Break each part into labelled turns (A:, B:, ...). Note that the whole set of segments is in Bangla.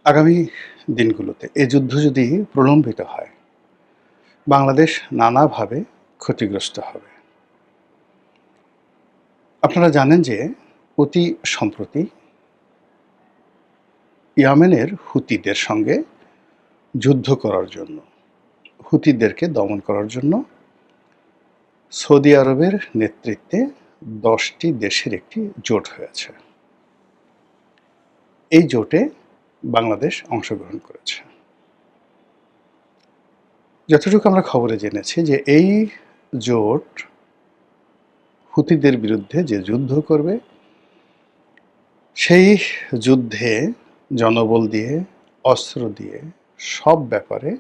A: আগামী দিনগুলোতে এ যুদ্ধ যদি প্রলম্বিত হয়, বাংলাদেশ নানাভাবে ক্ষতিগ্রস্ত হবে। আপনারা জানেন যে অতি সম্প্রতি ইয়েমেনের হুতিদের সঙ্গে যুদ্ধ করার জন্য, হুতিদেরকে দমন করার জন্য সৌদি আরবের নেতৃত্বে ১০টি দেশের একটি জোট হয়েছে। এই জোটে বাংলাদেশ অংশগ্রহণ করেছে। যতটুকু আমরা খবরে জেনেছি যে এই জোট হুতিদের বিরুদ্ধে যে যুদ্ধ করবে, সেই যুদ্ধে জনবল দিয়ে, অস্ত্র দিয়ে, সব ব্যাপারে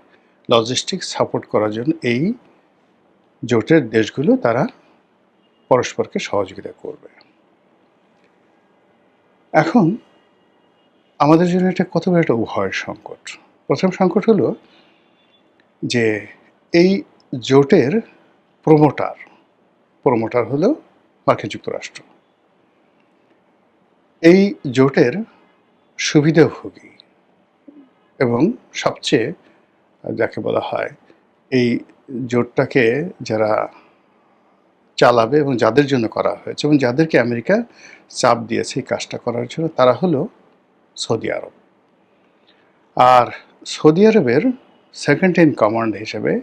A: লজিস্টিক সাপোর্ট করার জন্য এই জোটের দেশগুলো তারা পরস্পরকে সহযোগিতা করবে। এখন আমাদের জন্য এটা কত বড় একটা ভয়ের সংকট। প্রথম সংকট হলো যে এই জোটের প্রমোটার হলো মার্কিন যুক্তরাষ্ট্র। এই জোটের সুবিধাভোগী এবং সবচেয়ে যাকে বলা হয় এই জোটটাকে যারা চালাবে এবং যাদের জন্য করা হয়েছে এবং যাদেরকে আমেরিকা চাপ দিয়েছে এই কাজটা করার জন্য, তারা হলো সৌদি আরব। আর সৌদি আরবের সেকেন্ড ইন কমান্ড হিসেবে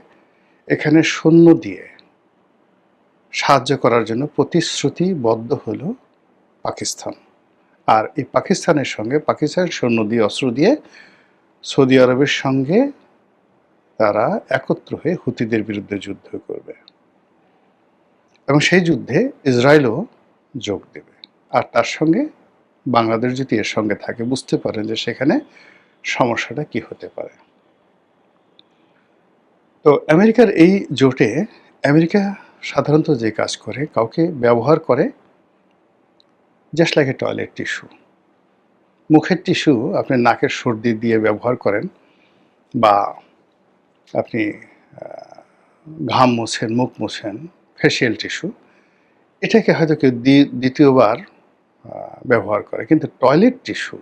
A: এখানে সৈন্য দিয়ে সাহায্য করার জন্য প্রতিশ্রুতিবদ্ধ হলো পাকিস্তান। আর এই পাকিস্তানের সঙ্গে পাকিস্তানের সৈন্য দিয়ে, অস্ত্র দিয়ে সৌদি আরবের সঙ্গে তারা একত্র হয়ে হুতিদের বিরুদ্ধে যুদ্ধ করবে এবং সেই যুদ্ধে ইসরায়েলও যোগ দেবে। আর তার সঙ্গে বাংলাদেশ যদি এর সঙ্গে থাকে, বুঝতে পারেন যে সেখানে সমস্যাটা কি হতে পারে। তো আমেরিকার এই জোটে আমেরিকা সাধারণত যে কাজ করে, কাউকে ব্যবহার করে just like a toilet tissue. মুখের টিস্যু আপনি নাকের সর্দি দিয়ে ব্যবহার করেন, বা আপনি ঘাম মোছেন, মুখ মোছেন, ফেসিয়াল টিস্যু, এটাকে হয়তো কেউ দ্বিতীয়বার ব্যবহার করে। কিন্তু টয়লেট টিস্যু,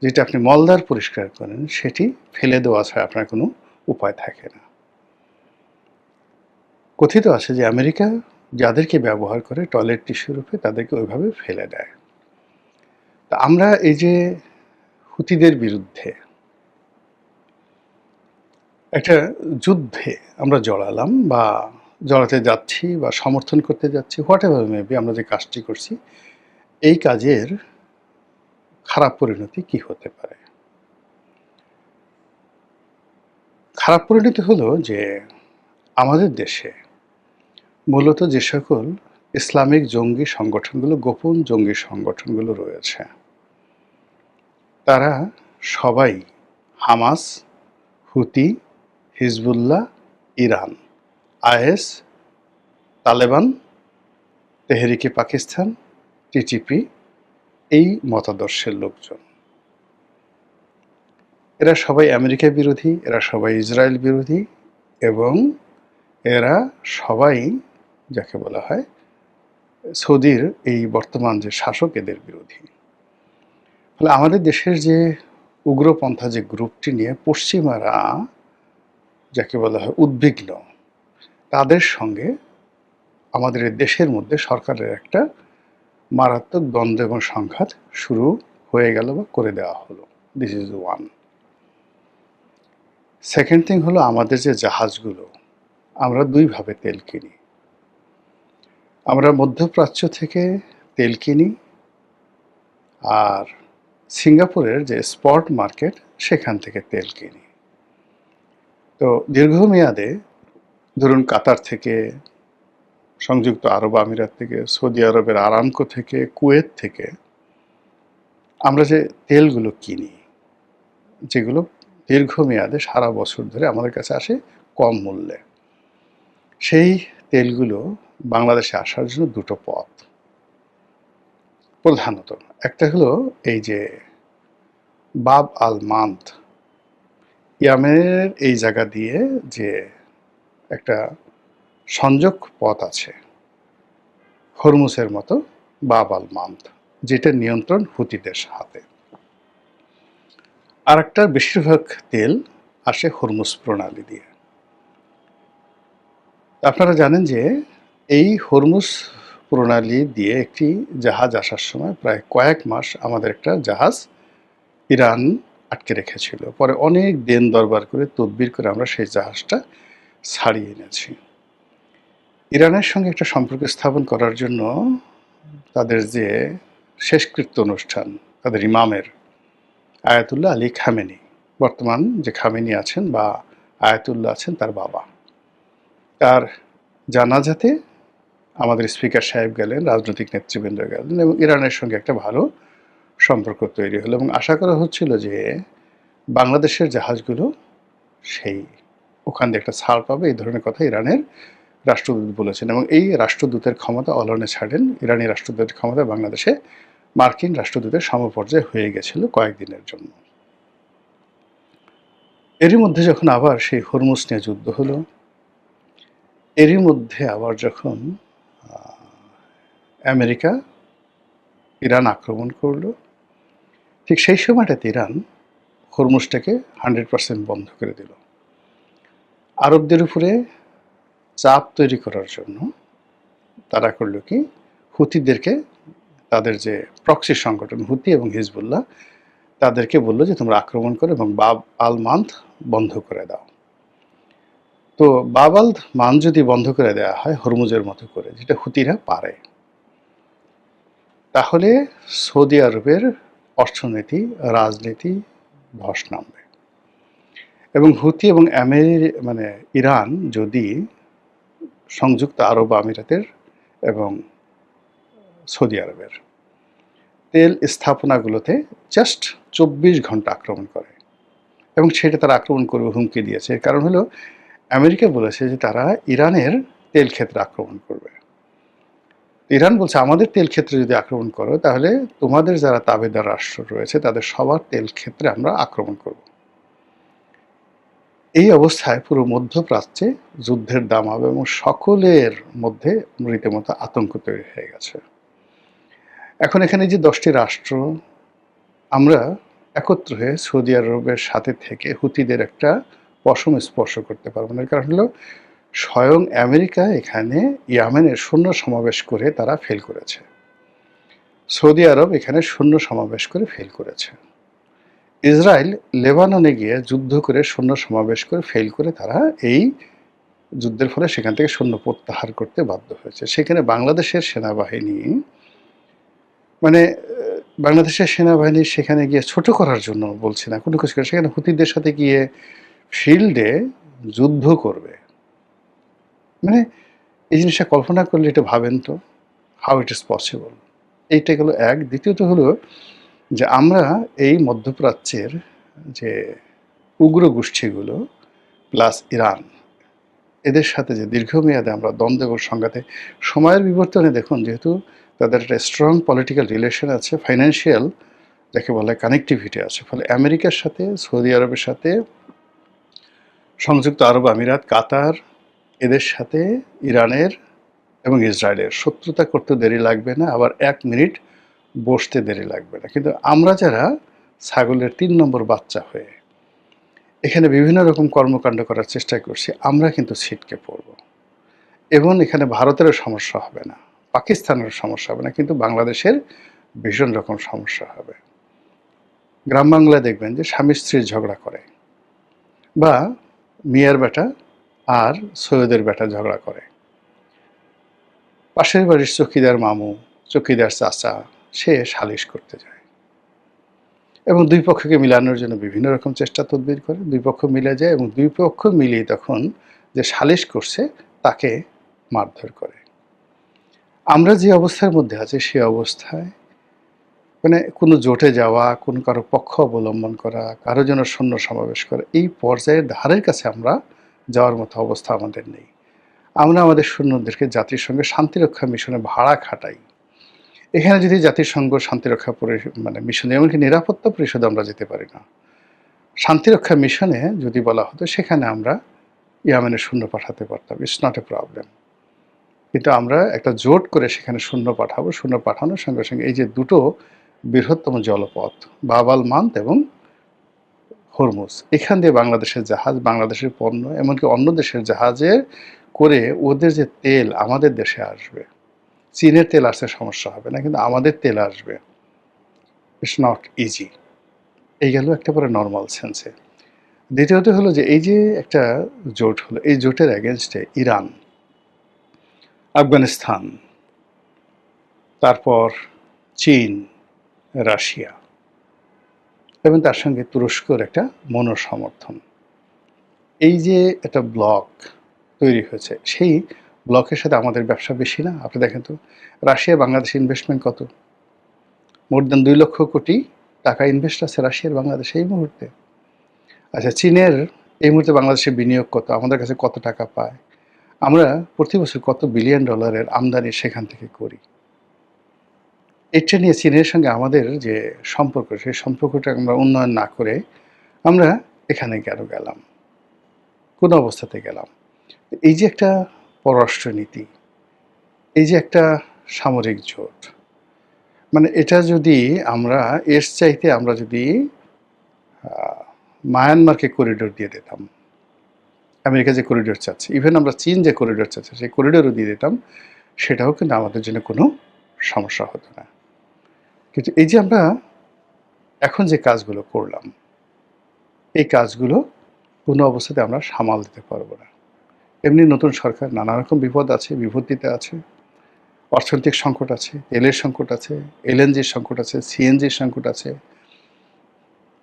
A: যেটা আপনি মলদ্বার পরিষ্কার করেন, সেটি ফেলে দেওয়া ছাড়া আপনার কোনো উপায় থাকে না। কথিত আছে যে আমেরিকা যাদেরকে ব্যবহার করে টয়লেট টিস্যুর রূপে, তাদেরকে ওইভাবে ফেলে দেয়। তা আমরা এই যে হুতিদের বিরুদ্ধে একটা যুদ্ধে আমরা জড়ালাম বা জড়াতে যাচ্ছি বা সমর্থন করতে যাচ্ছি, হোয়াট এভার মেবি, আমরা যে কাজটি করছি, এই কাজের খারাপ পরিণতি কি হতে পারে? খারাপ পরিণতি হলো যে আমাদের দেশে মূলত যে সকল ইসলামিক জঙ্গি সংগঠনগুলো, গোপন জঙ্গি সংগঠনগুলো রয়েছে, তারা সবাই Hamas, Houthi, Hezbollah, Iran, IS, Taliban, Tehrik-e Pakistan, TTP, এই মতাদর্শের লোকজন। এরা সবাই আমেরিকা বিরোধী, এরা সবাই ইসরায়েল বিরোধী, এবং এরা সবাই যাকে বলা হয় সৌদির এই বর্তমান যে শাসক, এদের বিরোধী। ফলে আমাদের দেশের যে উগ্রপন্থা যে গ্রুপটি নিয়ে পশ্চিমারা যাকে বলা হয় উদ্বিগ্ন, তাদের সঙ্গে আমাদের এই দেশের মধ্যে সরকারের একটা মারাত্মক দ্বন্দ্ব এবং সংঘাত শুরু হয়ে গেল বা করে দেওয়া হলো। This is one. Second thing হলো, আমাদের যে জাহাজগুলো, আমরা দুইভাবে তেল কিনি। আমরা মধ্যপ্রাচ্য থেকে তেল কিনি, আর সিঙ্গাপুরের যে স্পট মার্কেট, সেখান থেকে তেল কিনি। তো দীর্ঘমেয়াদে ধরুন কাতার থেকে, সংযুক্ত আরব আমিরাত থেকে, সৌদি আরবের আরামকো থেকে, কুয়েত থেকে আমরা যে তেলগুলো কিনি, যেগুলো দীর্ঘমেয়াদে সারা বছর ধরে আমাদের কাছে আসে কম মূল্যে, সেই তেলগুলো বাংলাদেশে আসার জন্য দুটো পথ প্রধানত। একটা হলো এই যে বাব আল মান্দ, ইয়ামেনের এই জায়গা দিয়ে যে একটা সংযোগ পথ আছে হরমুজের মতো, বাব আল মান্দ, যেটা নিয়ন্ত্রণ হুতিদের হাতে। আর একটা বেশিরভাগ তেল আসে হরমুজ প্রণালী দিয়ে। আপনারা জানেন যে এই হরমুজ প্রণালী দিয়ে একটি জাহাজ আসার সময় প্রায় কয়েক মাস আমাদের একটা জাহাজ ইরান আটকে রেখেছিল। পরে অনেক দেন দরবার করে তদবির করে আমরা সেই জাহাজটা ছাড়িয়ে এনেছি। ইরানের সঙ্গে একটা সম্পর্ক স্থাপন করার জন্য তাদের যে শেষকৃত্য অনুষ্ঠান, তাদের ইমামের আয়াতুল্লাহ আলী খামেনি, বর্তমান যে খামেনি আছেন বা আয়াতুল্লাহ আছেন তার বাবা, তার জানাজাতে আমাদের স্পিকার সাহেব গেলেন, রাজনৈতিক নেতৃবৃন্দ গেলেন এবং ইরানের সঙ্গে একটা ভালো সম্পর্ক তৈরি হলো এবং আশা করা হচ্ছিল যে বাংলাদেশের জাহাজগুলো সেই ওখান দিয়ে একটা ছাড় পাবে, এই ধরনের কথা ইরানের রাষ্ট্রদূত বলেছেন এবং এই রাষ্ট্রদূতের ক্ষমতা অলনে ছাড়েন। ইরানি রাষ্ট্রদূতের ক্ষমতা বাংলাদেশে মার্কিন রাষ্ট্রদূতের সমপর্যায়ে হয়ে গেছিল কয়েকদিনের জন্য। এরই মধ্যে যখন আবার সেই হরমুজ নিয়ে যুদ্ধ হলো, এরই মধ্যে আবার যখন আমেরিকা ইরান আক্রমণ করলো, ঠিক সেই সময়টাতে ইরান হরমুজটাকে 100% বন্ধ করে দিল। আরবদের উপরে চাপ তৈরি করার জন্য তারা করলো কি, হুতিদেরকে, তাদের যে প্রক্সি সংগঠন হুতি এবং হিজবুল্লাহ, তাদেরকে বললো যে তোমরা আক্রমণ করো এবং বাব আল মান্দ বন্ধ করে দাও। তো বাব আল মান্দ যদি বন্ধ করে দেওয়া হয় হরমুজের মতো করে, যেটা হুতিরা পারে, তাহলে সৌদি আরবের অর্থনীতি, রাজনীতি ধস নামবে এবং হুতি এবং ইরান যদি সংযুক্ত আরব আমিরাতের এবং সৌদি আরবের তেল স্থাপনাগুলোতে জাস্ট 24 ঘন্টা আক্রমণ করে এবং সেটা তারা আক্রমণ করবে হুমকি দিয়েছে। এর কারণ হলো আমেরিকা বলেছে যে তারা ইরানের তেল ক্ষেত্রে আক্রমণ করবে। ইরান বলছে আমাদের তেল ক্ষেত্রে যদি আক্রমণ করো তাহলে তোমাদের যারা তাবেদার রাষ্ট্র রয়েছে তাদের সবার তেল ক্ষেত্রে আমরা আক্রমণ করব। এই অবস্থায় পুরো মধ্যপ্রাচ্যে যুদ্ধের দাম হবে এবং সকলের মধ্যে রীতিমতো আতঙ্ক তৈরি হয়ে গেছে। এখন এখানে যে 10টি রাষ্ট্র আমরা একত্র হয়ে সৌদি আরবের সাথে থেকে হুতিদের একটা পশম স্পর্শ করতে পারবো না। কারণ হলো স্বয়ং আমেরিকা এখানে ইয়েমেনের সৈন্য সমাবেশ করে তারা ফেল করেছে, সৌদি আরব এখানে সৈন্য সমাবেশ করে ফেল করেছে, ইসরায়েল লেবাননে গিয়ে যুদ্ধ করে সৈন্য সমাবেশ করে ফেল করে তারা এই যুদ্ধের ফলে সেখান থেকে সৈন্য প্রত্যাহার করতে বাধ্য হয়েছে। সেখানে বাংলাদেশের সেনাবাহিনী বাংলাদেশের সেনাবাহিনী সেখানে গিয়ে ছোট করার জন্য বলছি না, কোনো কিছু করে সেখানে হুতিদের সাথে গিয়ে ফিল্ডে যুদ্ধ করবে, এই জিনিসটা কল্পনা করলে এটা ভাবেন তো, হাউ ইট ইজ পসিবল। এইটা গেলো এক। দ্বিতীয়ত হলো যে আমরা এই মধ্যপ্রাচ্যের যে উগ্র গোষ্ঠীগুলো প্লাস ইরান, এদের সাথে যে দীর্ঘমেয়াদে আমরা দ্বন্দ্ব এবং সংঘাতে, সময়ের বিবর্তনে দেখুন যেহেতু তাদের একটা স্ট্রং পলিটিক্যাল রিলেশন আছে, ফাইন্যান্সিয়াল যাকে বলে কানেক্টিভিটি আছে, ফলে আমেরিকার সাথে, সৌদি আরবের সাথে, সংযুক্ত আরব আমিরাত, কাতার, এদের সাথে ইরানের এবং ইসরায়েলের শত্রুতা করতে দেরি লাগবে না, আবার 1 মিনিট বসতে দেরি লাগবে না। কিন্তু আমরা যারা ছাগলের 3 নম্বর বাচ্চা হয়ে এখানে বিভিন্ন রকম কর্মকাণ্ড করার চেষ্টা করছি, আমরা কিন্তু ছিটকে পড়ব এবং এখানে ভারতেরও সমস্যা হবে না, পাকিস্তানেরও সমস্যা হবে না, কিন্তু বাংলাদেশের ভীষণ রকম সমস্যা হবে। গ্রাম বাংলায় দেখবেন যে স্বামী স্ত্রীর ঝগড়া করে, বা মিয়ার বেটা আর সৈয়দের বেটা ঝগড়া করে, পাশের বাড়ির চকিদার মামু, চকিদার চাচা সে সালিশ করতে যায় এবং দুই পক্ষকে মিলানোর জন্য বিভিন্ন রকম চেষ্টা তদবির করে, দুই পক্ষ মিলে যায় এবং দুই পক্ষ মিলিয়ে তখন যে সালিশ করছে তাকে মারধর করে। আমরা যে অবস্থার মধ্যে আছি সে অবস্থায় কোনো জোটে যাওয়া, কোনো কারো পক্ষ অবলম্বন করা, কারো জন্য সৈন্য সমাবেশ করা, এই পর্যায়ের ধারের কাছে আমরা যাওয়ার মতো অবস্থা আমাদের নেই। আমরা আমাদের সৈন্যদেরকে জাতিসংঘের শান্তিরক্ষা মিশনে ভাড়া খাটাই। এখানে যদি জাতিসংঘ শান্তিরক্ষা মিশনে, এমনকি নিরাপত্তা পরিষদে আমরা যেতে পারি না। শান্তিরক্ষা মিশনে যদি বলা হতো সেখানে আমরা ইয়েমেনের সৈন্য পাঠাতে পারতাম, ইটস নট এ প্রবলেম। কিন্তু আমরা একটা জোট করে সেখানে সৈন্য পাঠাবো, সৈন্য পাঠানোর সঙ্গে সঙ্গে এই যে দুটো বৃহত্তম জলপথ বাব আল মান্দ এবং হরমুজ, এখান দিয়ে বাংলাদেশের জাহাজ, বাংলাদেশের পণ্য, এমনকি অন্য দেশের জাহাজে করে ওদের যে তেল আমাদের দেশে আসবে, চীনের তেল আসতে সমস্যা হবে না, কিন্তু আমাদের তেল আসবে। It's not easy. এই গেল একেবারে নর্মাল সেন্সে। দ্বিতীয়ত হলো যে এই যে একটা জোট হলো, এই জোটের এগেনস্টে ইরান, আফগানিস্তান, তারপর চীন, রাশিয়া এবং তার সঙ্গে তুরস্কর একটা মনোসমর্থন, এই যে একটা ব্লক তৈরি হয়েছে, সেই ব্লকের সাথে আমাদের ব্যবসা বেশি না? আপনি দেখেন তো, রাশিয়া বাংলাদেশ ইনভেস্টমেন্ট কত? মোর দ্যান 2 লক্ষ কোটি টাকা ইনভেস্ট আছে রাশিয়ার বাংলাদেশে এই মুহূর্তে। আচ্ছা, চীনের এই মুহূর্তে বাংলাদেশে বিনিয়োগ কত? আমাদের কাছে কত টাকা পায়? আমরা প্রতি বছর কত বিলিয়ন ডলারের আমদানি সেখান থেকে করি? এটা নিয়ে চীনের সঙ্গে আমাদের যে সম্পর্ক, সেই সম্পর্কটা আমরা উন্নয়ন না করে আমরা এখানে কেন গেলাম? কোন অবস্থাতে গেলাম? এই যে একটা পররাষ্ট্রনীতি, এই যে একটা সামরিক জোট, মানে এটা যদি আমরা এর চাইতে আমরা যদি মায়ানমারকে করিডোর দিয়ে দিতাম, আমেরিকা যে করিডোর চাচ্ছে, ইভেন আমরা চীন যে করিডোর চাচ্ছে সেই করিডোরও দিয়ে দিতাম, সেটাও কিন্তু আমাদের জন্য কোনো সমস্যা হতো না। কিন্তু এই যে আমরা এখন যে কাজগুলো করলাম, এই কাজগুলো কোনো অবস্থাতে আমরা সামাল দিতে পারবো না। এমনি নতুন সরকার, নানা রকম বিপদ আছে, বিপত্তিতে আছে, অর্থনৈতিক সংকট আছে, তেলের সংকট আছে, এলএনজির সংকট আছে, সিএনজির সংকট আছে।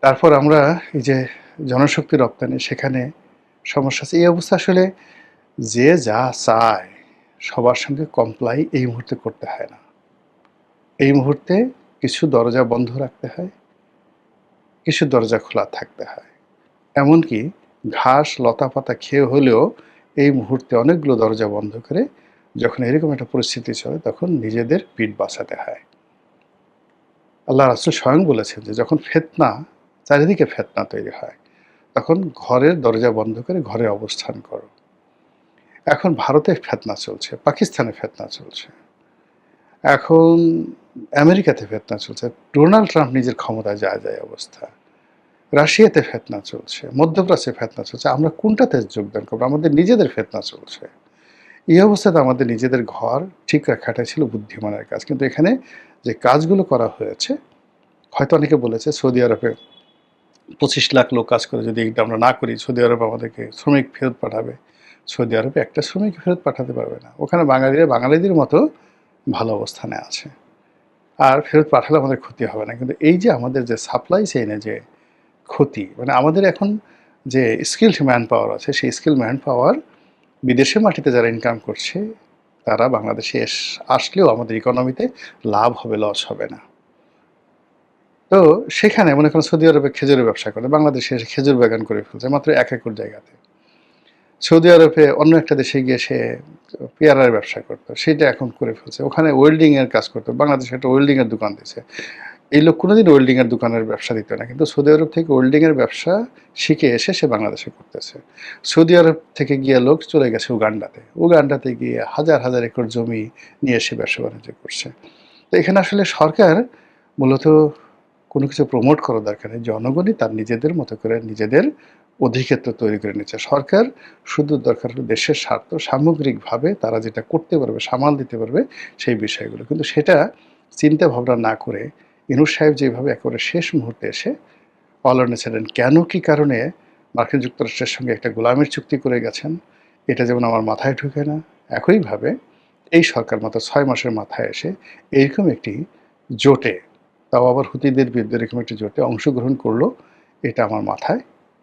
A: তারপর আমরা এই যে জনশক্তি রপ্তানি, সেখানে সমস্যা আছে। এই অবস্থা আসলে যে যা চায় সবার সঙ্গে কমপ্লাই এই মুহূর্তে করতে হয় না। এই মুহূর্তে কিছু দরজা বন্ধ রাখতে হয়, কিছু দরজা খোলা থাকতে হয়। এমনকি ঘাস লতাপাতা খেয়ে হলেও এই মুহূর্তে অনেকগুলো দরজা বন্ধ করে যখন এরকম একটা পরিস্থিতি চলে, তখন নিজেদের পিঠ বাঁচাতে হয়। আল্লাহ রাসূল স্বয়ং বলেছেন যে যখন ফিতনা, চারিদিকে ফিতনা তৈরি হয়, তখন ঘরের দরজা বন্ধ করে ঘরে অবস্থান করো। এখন ভারতে ফিতনা চলছে, পাকিস্তানে ফিতনা চলছে, এখন আমেরিকাতে ফিতনা চলছে, ডোনাল্ড ট্রাম্প নিজের ক্ষমতায় যায় যায় অবস্থা, রাশিয়াতে ফিতনা চলছে, মধ্যপ্রাচ্যে ফিতনা চলছে। আমরা কোনটাতে যোগদান করবো? আমাদের নিজেদের ফিতনা চলছে। এই অবস্থাতে আমাদের নিজেদের ঘর ঠিক রাখাটাই ছিল বুদ্ধিমানের কাজ। কিন্তু এখানে যে কাজগুলো করা হয়েছে, হয়তো অনেকে বলেছে সৌদি আরবে 25 লাখ লোক কাজ করে, যদি এটা আমরা না করি সৌদি আরব আমাদেরকে শ্রমিক ফেরত পাঠাবে। সৌদি আরবে একটা শ্রমিক ফেরত পাঠাতে পারবে না। ওখানে বাঙালিরা বাঙালিদের মতো ভালো অবস্থানে আছে, আর ফেরত পাঠালে আমাদের ক্ষতি হবে না। কিন্তু এই যে আমাদের যে সাপ্লাই চেইনে যে ক্ষতি, মানে আমাদের এখন যে স্কিলড ম্যান পাওয়ার আছে, সেই স্কিল ম্যান পাওয়ার বিদেশের মাটিতে যারা ইনকাম করছে, তারা বাংলাদেশে আসলেও আমাদের ইকোনমিতে লাভ হবে, লস হবে না। তো সেখানে মনে করেন সৌদি আরবে খেজুরের ব্যবসা করে, বাংলাদেশে এসে খেজুর বাগান করে ফেলছে মাত্র 1 একর জায়গাতে। সৌদি আরবে অন্য একটা দেশে গিয়ে সে পেয়ারার ব্যবসা করতো, সেটা এখন করে ফেলছে। ওখানে ওয়েল্ডিংয়ের কাজ করতো, বাংলাদেশে একটা ওয়েল্ডিংয়ের দোকান দিয়েছে। এই লোক কোনোদিন ওয়েল্ডিংয়ের দোকানের ব্যবসা দিত না, কিন্তু সৌদি আরব থেকে ওয়েল্ডিংয়ের ব্যবসা শিখে এসে সে বাংলাদেশে করতেছে। সৌদি আরব থেকে গিয়ে লোক চলে গেছে উগান্ডাতে, উগান্ডাতে গিয়ে হাজার হাজার একর জমি নিয়ে এসে ব্যবসা বাণিজ্য করছে। তো এখানে আসলে সরকার মূলত কোনো কিছু প্রমোট করার দরকার নেই, জনগণই তার নিজেদের মতো করে নিজেদের অধিক্ষেত্র তৈরি করে নিচ্ছে। সরকার শুধু দরকার হলো দেশের স্বার্থ, সামগ্রিকভাবে তারা যেটা করতে পারবে, সামাল দিতে পারবে সেই বিষয়গুলো। কিন্তু সেটা চিন্তা ভাবনা না করে ইনুস সাহেব যেভাবে একেবারে শেষ মুহূর্তে এসে অলনেছিলেন, কেন কি কারণে মার্কিন যুক্তরাষ্ট্রের সঙ্গে একটা গোলামির চুক্তি করে গেছেন, এটা যেমন আমার মাথায় ঢুকে না। একইভাবে এই সরকার মাত্র 6 মাসের মাথায় এসে এইরকম একটি জোটে, তাও আবার হুতিদের বিরুদ্ধে এরকম একটি জোটে অংশগ্রহণ করলো, এটা আমার মাথায়